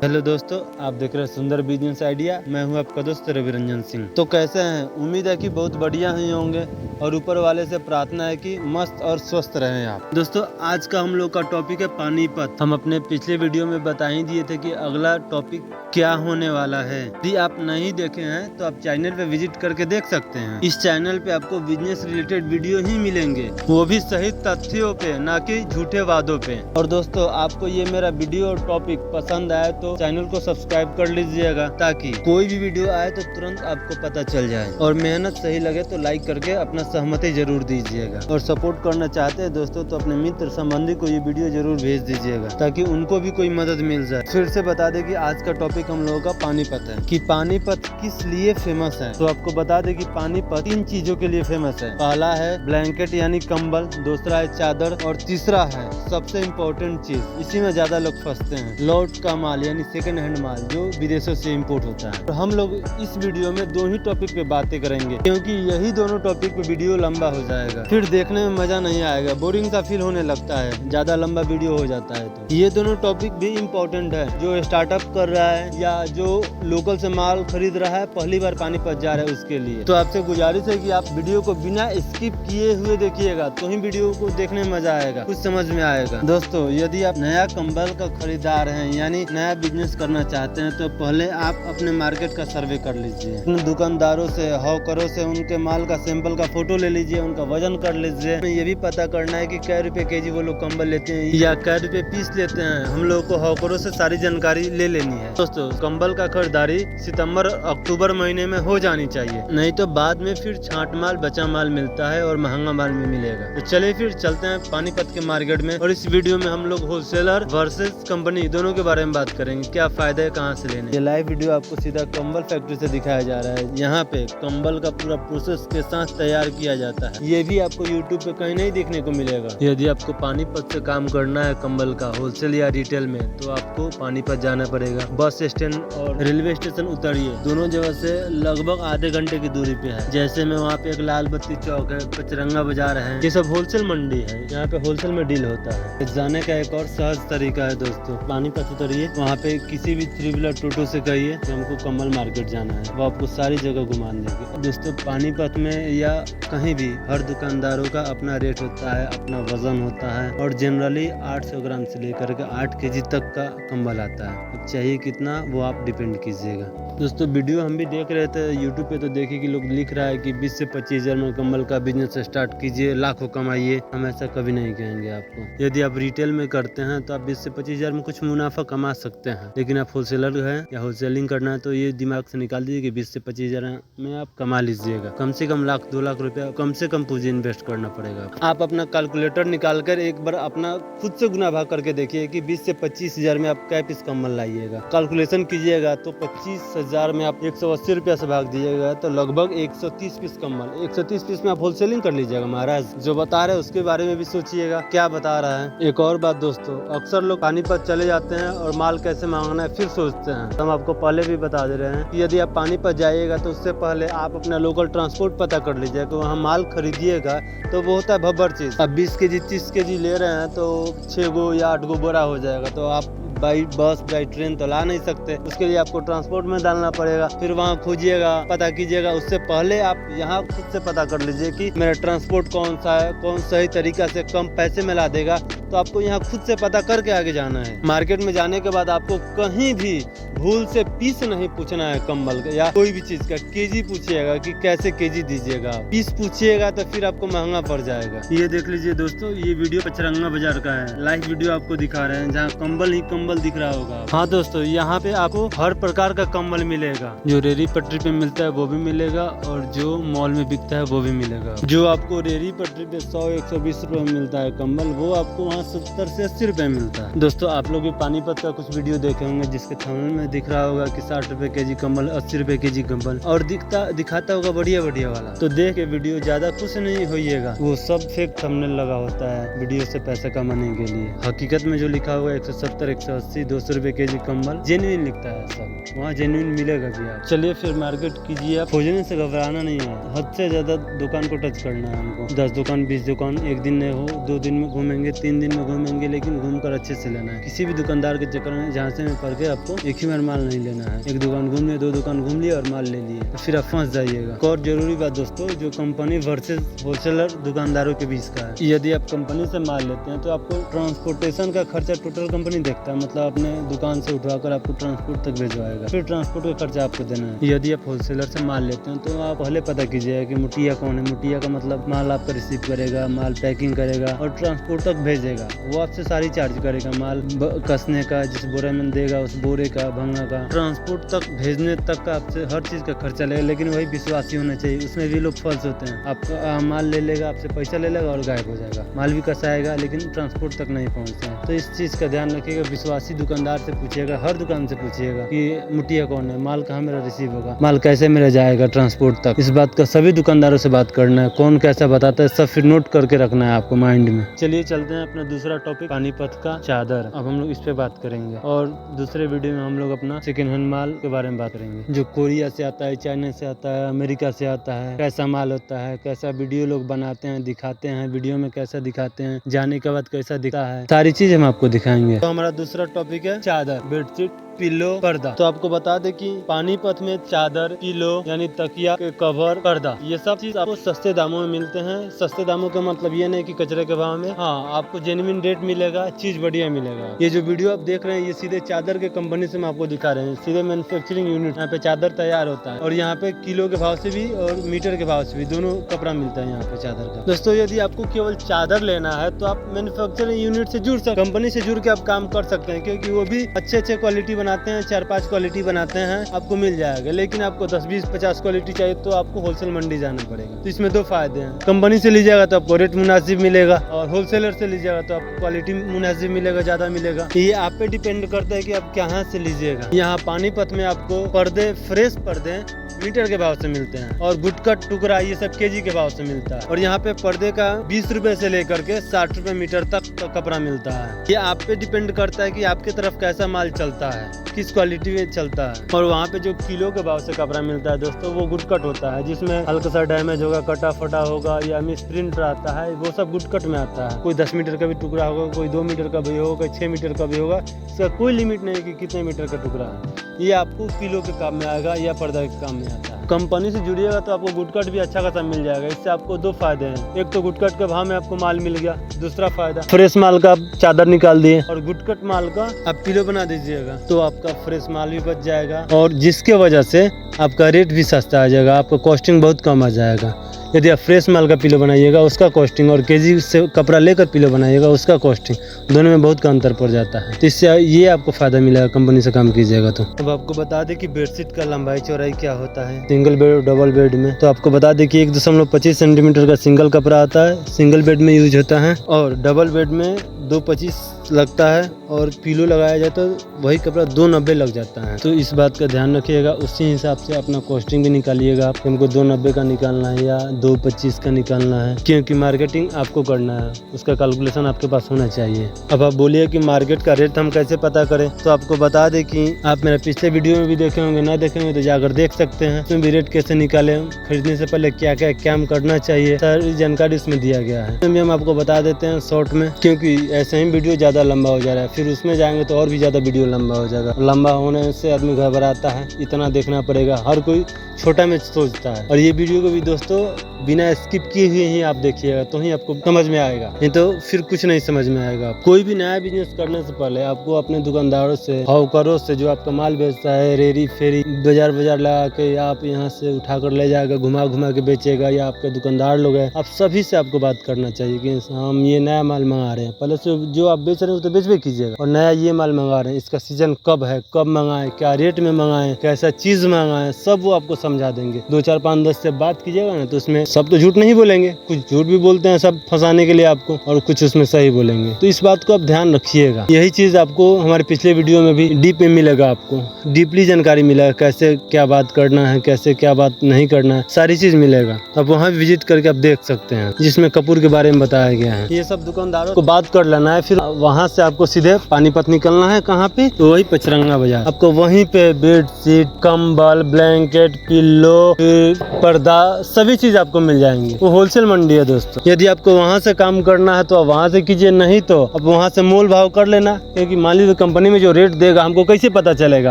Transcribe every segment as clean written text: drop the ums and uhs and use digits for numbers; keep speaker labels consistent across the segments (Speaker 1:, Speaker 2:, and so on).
Speaker 1: Hello दोस्तों, आप देख रहे हैं सुंदर बिजनेस आइडिया। मैं हूं आपका दोस्त रवि रंजन सिंह। तो कैसे हैं? उम्मीद है कि बहुत बढ़िया ही होंगे और ऊपर वाले से प्रार्थना है कि मस्त और स्वस्थ रहें आप। दोस्तों, आज का हम लोग का टॉपिक है पानीपत। हम अपने पिछले वीडियो में बता ही दिए थे कि अगला टॉपिक क्या होने वाला है। यदि आप नहीं देखे हैं तो आप चैनल पे विजिट करके देख सकते हैं। इस चैनल पे आपको बिजनेस रिलेटेड वीडियो ही मिलेंगे, वो भी सही तथ्यों पे, ना कि झूठे वादों पे। और दोस्तों, आपको ये मेरा वीडियो और टॉपिक पसंद आए तो चैनल को सब्सक्राइब कर लीजिएगा, ताकि कोई भी वीडियो आए तो तुरंत आपको पता चल जाए। और मेहनत सही लगे तो लाइक करके अपना सहमति जरूर दीजिएगा। और सपोर्ट करना चाहते हैं दोस्तों तो अपने मित्र संबंधी को ये वीडियो जरूर भेज दीजिएगा, ताकि उनको भी कोई मदद मिल जाए। फिर से बता दें कि आज का टॉपिक हम लोगों का पानीपत है, कि पानीपत किस लिए फेमस है। तो आपको बता दें कि पानीपत 3 चीजों के लिए फेमस है। पहला है ब्लैंकेट यानी कंबल, दूसरा है चादर, और तीसरा है सबसे इम्पोर्टेंट चीज, इसी में ज्यादा लोग फंसते हैं, लौट का माल यानी सेकंड हैंड माल, जो विदेशों से इंपोर्ट होता है। तो हम लोग इस वीडियो में 2 ही टॉपिक पे बातें करेंगे, क्योंकि यही दोनों टॉपिक पे वीडियो लंबा हो जाएगा, फिर देखने में मजा नहीं आएगा, बोरिंग सा फील होने लगता है ज्यादा लंबा वीडियो हो जाता है। तो ये दोनों टॉपिक भी इम्पोर्टेंट है, जो स्टार्टअप कर रहा है या जो लोकल से माल खरीद रहा है, पहली बार पानीपत जा रहा है, उसके लिए। तो आपसे गुजारिश है कि आप वीडियो को बिना स्किप किए हुए देखिएगा, तो ही वीडियो को देखने में मजा आएगा, कुछ समझ में आएगा। दोस्तों, यदि आप नया कंबल का खरीदार हैं यानी नया बिजनेस करना चाहते हैं, तो पहले आप अपने मार्केट का सर्वे कर लीजिए। अपने दुकानदारों से, हॉकरों से उनके माल का सैंपल का फोटो ले लीजिए, उनका वजन कर लीजिए। ये भी पता करना है कि कै रुपए केजी वो लोग कंबल लेते हैं या कै रुपए पीस लेते हैं। हम लोग को हॉकरों से सारी जानकारी ले लेनी है। दोस्तों, कंबल का खरीदारी सितंबर अक्टूबर महीने में हो जानी चाहिए, नहीं तो बाद में फिर छांट माल, बचा माल मिलता है और महंगा माल में मिलेगा। तो चलिए फिर चलते हैं पानीपत के मार्केट में, और इस वीडियो में हम लोग होलसेलर वर्सेस कंपनी दोनों के बारे में बात करेंगे, क्या फायदा है, कहाँ से लेने। ये लाइव वीडियो आपको सीधा कंबल फैक्ट्री से दिखाया जा रहा है। यहाँ पे कंबल का पूरा प्रोसेस के साथ तैयार किया जाता है। ये भी आपको यूट्यूब पे कहीं नहीं देखने को मिलेगा। यदि आपको पानीपत से काम करना है कंबल का होलसेल या रिटेल में, तो आपको पानीपत जाना पड़ेगा। बस स्टैंड और रेलवे स्टेशन उतरिए, दोनों जगह से लगभग आधे घंटे की दूरी पे है। जैसे में वहाँ पे एक लाल बत्ती चौक है, पचरंगा बाजार है, ये सब होलसेल मंडी है, यहाँ पे होलसेल में डील होता है। जाने का एक और सहज तरीका है दोस्तों, पानीपत उतरिए, वहाँ पे किसी भी 3 व्हीलर टोटो से कहिए कि हमको कमल मार्केट जाना है, वो आपको सारी जगह घुमा देंगे। दोस्तों, पानीपत में या कहीं भी हर दुकानदारों का अपना रेट होता है, अपना वजन होता है, और जनरली 800 ग्राम से लेकर के 8 केजी तक का कंबल आता है। अब चाहिए कितना वो आप डिपेंड कीजिएगा। दोस्तों, वीडियो हम भी देख रहे थे यूट्यूब पे, तो देखिए कि लोग लिख रहा है कि 20 से 25 हजार में कंबल का बिजनेस स्टार्ट कीजिए, लाखों कमाइए। हम ऐसा कभी नहीं कहेंगे आपको। यदि आप रिटेल में करते हैं तो आप 20 से 25 हजार में कुछ मुनाफा कमा सकते हैं, लेकिन आप होलसेलर है या होलसेलिंग करना है तो ये दिमाग से निकाल दीजिए कि 20 से 25 हजार में आप कमा लीजिएगा। कम से कम 1-2 लाख रुपया कम से कम पूंजी इन्वेस्ट करना पड़ेगा। आप अपना कैलकुलेटर निकाल कर एक बार अपना खुद से गुना भाग करके देखिए कि 20 से 25 हजार में आप क्या पीस कंबल लाइएगा। कैलकुलेशन कीजिएगा तो 25 हजार में आप 180 रुपया से भाग दीजिएगा तो लगभग 130 पीस कंबल। 130 पीस में आप होलसेलिंग कर लीजिएगा। महाराज जो बता रहे हैं उसके बारे में भी सोचिएगा, क्या बता रहा है। एक और बात दोस्तों, अक्सर लोग पानीपत चले जाते हैं और माल कैसे मांगना है फिर सोचते हैं। हम आपको पहले भी बता दे रहे हैं कि यदि आप पानीपत जाइएगा तो उससे पहले आप अपना लोकल ट्रांसपोर्ट पता कर लीजिएगा कि वहाँ माल खरीदिएगा तो वो होता है भब्बर चीज। अब 20 केजी 30 केजी ले रहे हैं तो 6 गो या 8 गो बोरा हो जाएगा, तो आप बाई बस बाई ट्रेन तो ला नहीं सकते, उसके लिए आपको ट्रांसपोर्ट में डालना पड़ेगा। फिर वहाँ खोजिएगा, पता कीजिएगा। उससे पहले आप यहाँ खुद से पता कर लीजिए कि मेरा ट्रांसपोर्ट कौन सा है, कौन सही तरीका से कम पैसे में ला देगा। तो आपको यहाँ खुद से पता करके आगे जाना है। मार्केट में जाने के बाद आपको कहीं भी भूल से पीस नहीं पूछना है कंबल का या कोई भी चीज का। केजी पूछिएगा कि कैसे केजी दीजिएगा, पीस पूछिएगा तो फिर आपको महंगा पड़ जाएगा। ये देख लीजिए दोस्तों, ये वीडियो पचरंगा बाजार का है, लाइव वीडियो आपको दिखा रहे हैं, जहाँ कंबल ही कंबल दिख रहा होगा। हाँ दोस्तों, यहाँ पे आपको हर प्रकार का कंबल मिलेगा। जो रेहड़ी पटरी पे मिलता है वो भी मिलेगा, और जो मॉल में बिकता है वो भी मिलेगा। जो आपको रेहड़ी पटरी पे 100-120 रुपए में मिलता है कंबल, वो आपको वहाँ 70 से 80 रुपए मिलता है। दोस्तों, आप लोग भी पानीपत का कुछ वीडियो देखे होंगे जिसके थंबनेल में दिख रहा होगा कि 60 रुपए केजी कंबल, 80 रुपए केजी कंबल, और दिखाता होगा बढ़िया बढ़िया वाला। तो देख के वीडियो ज्यादा खुश नहीं होइएगा, वो सब फेक थंबनेल लगा होता है वीडियो से पैसा कमाने के लिए। हकीकत में जो लिखा हुआ 170, 180, 200 रुपए केजी कंबल जेन्युइन लिखता है सब, वहाँ जेन्युइन मिलेगा भी। आप चलिए फिर मार्केट कीजिए। आप खोजने से घबराना नहीं है, हद से ज्यादा दुकान को टच करना है हमको। 10 दुकान 20 दुकान एक दिन नहीं हो, 2 दिन में घूमेंगे, 3 दिन मार्केट में घूमेंगे, लेकिन घूमकर अच्छे से लेना है। किसी भी दुकानदार के चक्कर में जहाँ से पड़ के आपको एक ही बार माल नहीं लेना है। एक दुकान घूम लिए, 2 दुकान घूम लिए और माल ले लिए तो फिर आप फंस जाइएगा। और जरूरी बात दोस्तों, जो कंपनी वर्सेस होलसेलर दुकानदारों के बीच का है। यदि आप कंपनी से माल लेते हैं तो आपको ट्रांसपोर्टेशन का खर्चा टोटल कंपनी देखता है, मतलब अपने दुकान से उठवाकर आपको ट्रांसपोर्ट तक भिजवाएगा, फिर ट्रांसपोर्ट का खर्चा आपको देना है। यदि आप होलसेलर से माल लेते हैं तो आप पहले पता कीजिएगा कि मुटिया कौन है। मुटिया का मतलब माल आपका रिसीव करेगा, माल पैकिंग करेगा और ट्रांसपोर्ट तक भेजेगा। वो आपसे सारी चार्ज करेगा, माल कसने का, जिस बोरे में देगा उस बोरे का, भंगा का, ट्रांसपोर्ट तक भेजने तक का आपसे हर चीज का खर्चा लेगा। लेकिन वही विश्वासी होना चाहिए, उसमें भी लोग फंस होते हैं। आपका माल ले लेगा, आपसे पैसा ले लेगा और गायब हो जाएगा। माल भी कसाएगा लेकिन ट्रांसपोर्ट तक नहीं पहुंचता है। तो इस चीज का ध्यान रखिएगा। विश्वासी दुकानदार से पूछिएगा, हर दुकान से पूछिएगा कि मुटिया कौन है, माल कहाँ मेरा रिसीव होगा, माल कैसे मेरा जाएगा ट्रांसपोर्ट तक। इस बात का सभी दुकानदारों से बात करना है, कौन कैसा बताता है सब फिर नोट करके रखना है आपको माइंड में। चलिए चलते हैं अपना दूसरा टॉपिक, पानीपत का चादर। अब हम लोग इस पे बात करेंगे और दूसरे वीडियो में हम लोग अपना सेकेंड हैंड माल के बारे में बात करेंगे, जो कोरिया से आता है, चाइना से आता है, अमेरिका से आता है, कैसा माल होता है, कैसा वीडियो लोग बनाते हैं, दिखाते हैं, वीडियो में कैसा दिखाते हैं, जाने के बाद कैसा दिखता है, सारी चीज हम आपको दिखाएंगे। तो हमारा दूसरा टॉपिक है चादर, बेडशीट, पिलो, पर्दा। तो आपको बता दे कि पानीपत में चादर, पिलो यानी तकिया के कवर, पर्दा, ये सब चीज आपको सस्ते दामों में मिलते हैं। सस्ते दामों का मतलब ये नहीं कि कचरे के भाव में, हाँ आपको जेन्युइन रेट मिलेगा, चीज बढ़िया मिलेगा। ये जो वीडियो आप देख रहे हैं ये सीधे चादर के कंपनी से हम आपको दिखा रहे हैं, सीधे मैन्युफैक्चरिंग यूनिट, यहाँ पे चादर तैयार होता है और यहाँ पे किलो के भाव से भी और मीटर के भाव से भी दोनों कपड़ा मिलता है यहाँ पे चादर का। दोस्तों यदि आपको केवल चादर लेना है तो आप मैन्युफैक्चरिंग यूनिट से जुड़ सकते, कंपनी से जुड़ के आप काम कर सकते हैं, क्योंकि वो भी अच्छे क्वालिटी बनाते हैं, 4-5 क्वालिटी बनाते हैं, आपको मिल जाएगा। लेकिन आपको 10, 20, 50 क्वालिटी चाहिए तो आपको होलसेल मंडी जाना पड़ेगा। तो इसमें 2 फायदे हैं, कंपनी से लीजिएगा तो आपको रेट मुनासिब मिलेगा और होलसेलर से लीजिएगा तो आपको क्वालिटी मुनासिब मिलेगा, ज्यादा मिलेगा। ये आप पे डिपेंड करता है कि आप कहाँ से लीजिएगा। यहाँ पानीपत में आपको पर्दे, फ्रेश पर्दे मीटर के भाव से मिलते हैं और गुटकट टुकड़ा ये सब केजी के भाव से मिलता है। और यहाँ पे पर्दे का 20 रुपए से लेकर के 60 रुपए मीटर तक का कपड़ा मिलता है। ये आप पे डिपेंड करता है कि आपकी तरफ कैसा माल चलता है, किस क्वालिटी में चलता है। और वहाँ पे जो किलो के भाव से कपड़ा मिलता है दोस्तों, वो गुटकट होता है, जिसमें हल्का सा डैमेज होगा, कटा फटा होगा या मिस प्रिंट आता है, वो सब गुटकट में आता है। कोई 10 मीटर का भी टुकड़ा होगा, कोई 2 मीटर का भी होगा, कोई 6 मीटर का भी होगा, इसका कोई लिमिट नहीं कि कितने मीटर का टुकड़ा है। ये आपको किलो के काम में आएगा या पर्दा के काम में आता है। कंपनी से जुड़िएगा तो आपको गुटकट भी अच्छा खासा मिल जाएगा। इससे आपको 2 फायदे हैं, एक तो गुटकट के भाव में आपको माल मिल गया, दूसरा फायदा फ्रेश माल का आप चादर निकाल दिए और गुटकट माल का आप पिलो बना दीजिएगा तो आपका फ्रेश माल भी बच जाएगा और जिसके वजह से आपका रेट भी सस्ता आ जाएगा, आपका कॉस्टिंग बहुत कम आ जाएगा। यदि आप फ्रेश माल का पिलो बनाइएगा उसका कॉस्टिंग और केजी से कपड़ा लेकर पिलो बनाइएगा उसका कॉस्टिंग, दोनों में बहुत का अंतर पड़ जाता है। तो इससे ये आपको फायदा मिलेगा कंपनी से काम कीजिएगा तो। अब आपको बता दें कि बेडशीट का लंबाई चौड़ाई क्या होता है सिंगल बेड और डबल बेड में। तो आपको बता दें कि 1.25 सेंटीमीटर का सिंगल कपड़ा आता है, सिंगल बेड में यूज होता है, और डबल बेड में 2.25 लगता है और पिलो लगाया जाए तो वही कपड़ा 2.90 लग जाता है। तो इस बात का ध्यान रखिएगा, उसी हिसाब से अपना कॉस्टिंग भी निकालिएगा। आप हमको 2.90 का निकालना है या 2.25 का निकालना है, क्योंकि मार्केटिंग आपको करना है, उसका कैलकुलेशन आपके पास होना चाहिए। अब आप बोलिए कि मार्केट का रेट हम कैसे पता करें, तो आपको बता दें कि आप मेरे पिछले वीडियो में भी देखे होंगे, ना देखे होंगे तो जाकर देख सकते हैं। उसमें भी रेट कैसे निकाले, खरीदने से पहले क्या क्या काम करना चाहिए, सारी जानकारी उसमें दिया गया है। इसमें हम आपको बता देते हैं शॉर्ट में, क्योंकि ऐसे ही वीडियो ज्यादा लंबा हो जा रहा है, फिर उसमें जाएंगे तो और भी ज्यादा वीडियो लंबा हो जाएगा। लंबा होने से आदमी घबराता है, इतना देखना पड़ेगा, हर कोई छोटा में सोचता है। और ये वीडियो को भी दोस्तों बिना स्किप किए हुए ही आप देखिएगा तो ही आपको समझ में आएगा, नहीं तो फिर कुछ नहीं समझ में आएगा। कोई भी नया बिजनेस करने से पहले आपको अपने दुकानदारों से, हॉकरों से, जो आपका माल बेचता है, रेरी फेरी बाजार लगा के आप यहाँ से उठाकर ले जाएगा, घुमा घुमा के बेचेगा, या आपके दुकानदार लोग हैं, आप सभी से आपको बात करना चाहिए कि हम ये नया माल मंगा रहे हैं। पहले से जो आप बेच रहे हो तो बेचबे कीजिएगा, और नया ये माल मंगा रहे हैं, इसका सीजन कब है, कब मंगाए, क्या रेट में मंगाए, कैसा चीज मंगाए, सब वो आपको समझा देंगे। 2, 4, 5, 10 से बात कीजिएगा ना तो उसमें सब तो झूठ नहीं बोलेंगे, कुछ झूठ भी बोलते हैं सब फंसाने के लिए आपको, और कुछ उसमें सही बोलेंगे। तो इस बात को आप ध्यान रखिएगा। यही चीज आपको हमारे पिछले वीडियो में भी डीप में मिलेगा, आपको डीपली जानकारी मिलेगा, कैसे क्या बात करना है, कैसे क्या बात नहीं करना है, सारी चीज मिलेगा। आप वहाँ विजिट करके आप देख सकते हैं, जिसमें कपूर के बारे में बताया गया है। ये सब दुकानदारों को बात कर लेना है, फिर वहाँ से आपको सीधे पानीपत निकलना है। कहाँ पे? तो वही पचरंगा बाजार। आपको वहीं पे बेडशीट, कंबल, ब्लैंकेट, पिल्लो, पर्दा, सभी चीज आपको आपको मिल जाएंगे। वो होलसेल मंडी है दोस्तों। यदि आपको वहाँ से काम करना है तो आप वहाँ से कीजिए, नहीं तो अब वहाँ से मोल भाव कर लेना। क्योंकि मान लीजिए कंपनी में जो रेट देगा हमको कैसे पता चलेगा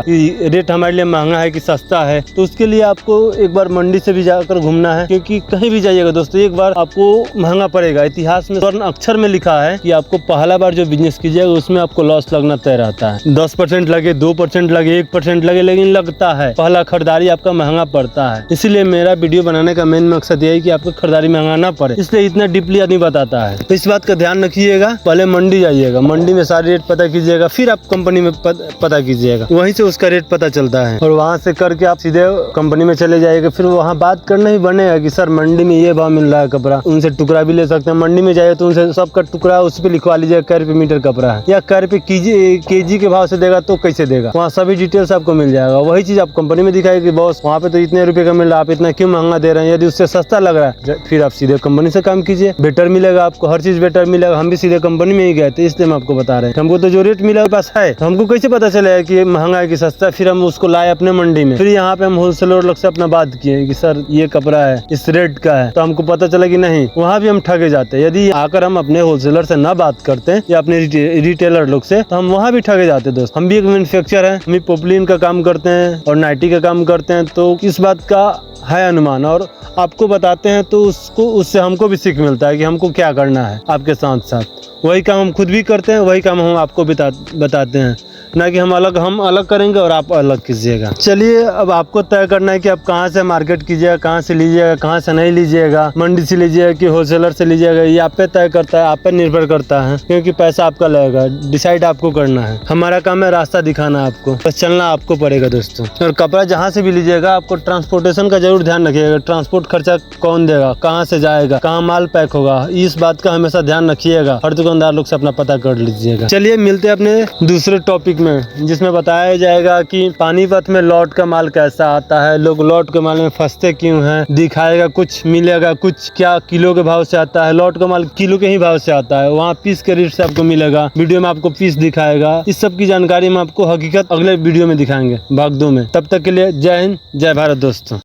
Speaker 1: कि रेट हमारे लिए महंगा है कि सस्ता है। तो उसके लिए आपको एक बार मंडी से भी जाकर घूमना है, क्योंकि कहीं भी जाइएगा दोस्तों एक बार आपको महंगा पड़ेगा। इतिहास में स्वर्ण अक्षर में लिखा है कि आपको पहला बार जो बिजनेस कीजिएगा उसमें आपको लॉस लगना तय रहता है। 10% लगे, 2% लगे, 1% लगे, लेकिन लगता है। पहला खरीदारी आपका महंगा पड़ता है। इसीलिए मेरा वीडियो बनाने का मेन मकसद यही कि आपको खरीदारी महंगा ना पड़े, इसलिए इतना डीपली आदमी बताता है। तो इस बात का ध्यान रखिएगा। पहले मंडी जाइएगा, मंडी में सारी रेट पता कीजिएगा, फिर आप कंपनी में पता कीजिएगा, वहीं से उसका रेट पता चलता है। और वहाँ से करके आप सीधे कंपनी में चले जाइएगा। फिर वहाँ बात करना ही बनेगा कि सर मंडी में ये भाव मिल रहा है कपड़ा, उनसे टुकड़ा भी ले सकते हैं। मंडी में जाइए तो उनसे सबका टुकड़ा उस पर लिखवा लीजिएगा कै रुपये मीटर कपड़ा है, या कै रुपये केजी के भाव से देगा तो कैसे देगा, वहाँ सभी डिटेल्स आपको मिल जाएगा। वही चीज आप कंपनी में दिखाएगी कि बॉस वहाँ पे तो इतने रुपए का मिल रहा है, आप इतना क्यों महंगा दे रहे हैं। यदि उससे सस्ता लग रहा है फिर आप सीधे कंपनी से काम कीजिए, बेटर मिलेगा आपको, हर चीज बेटर मिलेगा। हम भी सीधे कंपनी में ही गए थे, इसलिए हम आपको बता रहे हैं। हमको तो जो रेट मिला पास है, तो हमको कैसे पता चलेगा कि महंगा है कि सस्ता। फिर हम उसको लाए अपने मंडी में, फिर यहाँ पे हम होलसेलर लोग से अपना बात किए कि सर ये कपड़ा है इस रेट का है, तो हमको पता चला कि नहीं, वहाँ भी हम ठगे जाते हैं। यदि आकर हम अपने होलसेलर से ना बात करते हैं या अपने रिटेलर लोग से, तो हम वहाँ भी ठगे जाते दोस्त। हम भी एक मैन्युफैक्चर है, हम भी पॉपुलिन का काम करते हैं और नाइटी का काम करते हैं, तो इस बात का है अनुमान और आपको बताते हैं। तो उससे हमको भी सीख मिलता है कि हमको क्या करना है। आपके साथ साथ वही काम हम खुद भी करते हैं, वही काम हम आपको बताते हैं, ना कि हम अलग करेंगे और आप अलग कीजिएगा। चलिए अब आपको तय करना है कि आप कहाँ से मार्केट कीजिएगा, कहाँ से लीजिएगा, कहाँ से नहीं लीजिएगा, मंडी से लीजिएगा कि होलसेलर से लीजिएगा। ये आप पे तय करता है, आप पे निर्भर करता है, क्योंकि पैसा आपका लगेगा। डिसाइड आपको करना है। हमारा काम है रास्ता दिखाना आपको, बस चलना आपको पड़ेगा दोस्तों। और कपड़ा जहाँ से भी लीजिएगा आपको ट्रांसपोर्टेशन का जरूर ध्यान रखिएगा। ट्रांसपोर्ट खर्चा कौन देगा, कहाँ से जाएगा, कहाँ माल पैक होगा, इस बात का हमेशा ध्यान रखिएगा। हर दुकानदार लोग से अपना पता कर लीजिएगा। चलिए मिलते हैं अपने दूसरे टॉपिक में, जिसमें बताया जाएगा कि पानीपत में लॉट का माल कैसा आता है, लोग लॉट के माल में फंसते क्यों हैं, दिखाएगा कुछ मिलेगा कुछ, क्या किलो के भाव से आता है। लॉट का माल किलो के ही भाव से आता है, वहाँ पीस के रेट से आपको मिलेगा। वीडियो में आपको पीस दिखाएगा। इस सब की जानकारी में आपको हकीकत अगले वीडियो में दिखाएंगे भाग 2 में। तब तक के लिए जय हिंद, जय भारत दोस्तों।